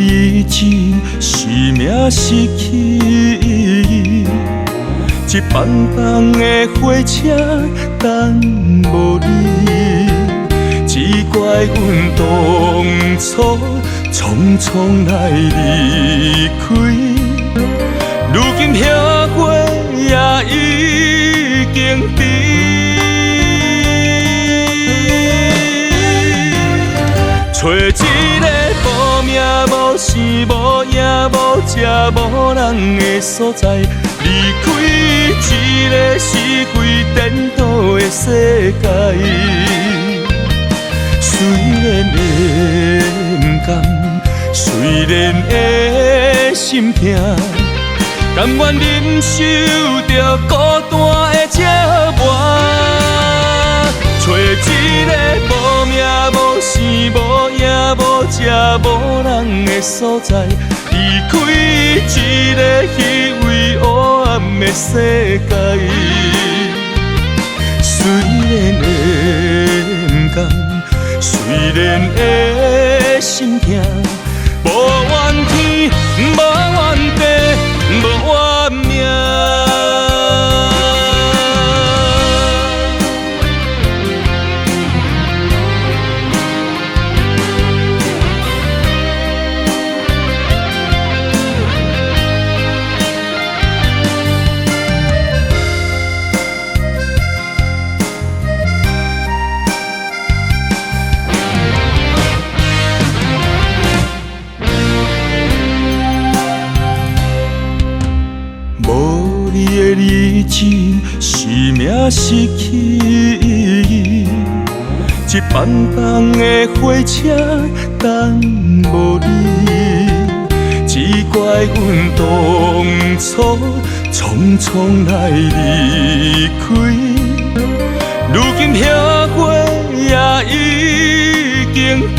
日子，生命失去意义。一班班的火车等无你，只怪阮当初匆匆来离开。如今遐花也已经甜，找一个无名无姓无影无食无人的所在，离开一个是非颠倒的世界。虽然会不甘，虽然会心痛，甘愿忍受着孤单的折磨。找一个无名无姓无影无食无人的所在，离开一个虚伪黑暗的世界。虽然会不甘，虽然会心痛，无怨天，无怨地，无怨命。日子，生命失去意义。一班班的火车等无你，只怪阮当初匆匆来离开。如今遐花也已经甜，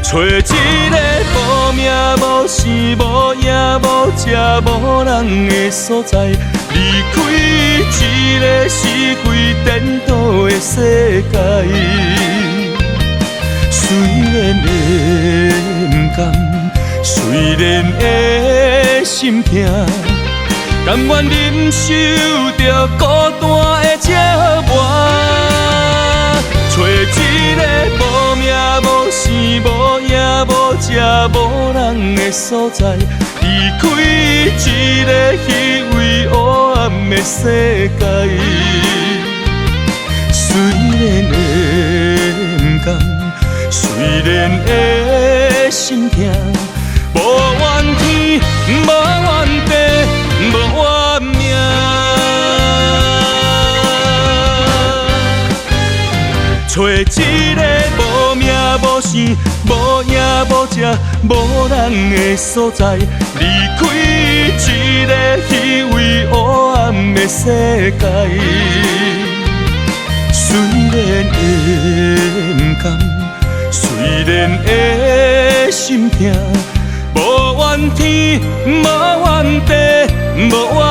找一个无名无姓无影无食无人的所在，离开一个是非颠倒的世界。虽然会不甘，虽然会心痛，甘愿忍受着孤单的折磨。找一个无名无姓无影无食无人的所在，离开一个虚伪黑暗的世界。虽然会不甘，虽然会心痛，无怨天，无怨地，无怨命。找一个无名无姓无影无食无人的所在，离开一个虚伪黑暗的世界。虽然会不甘，虽然会心痛，无怨天，无怨地，无怨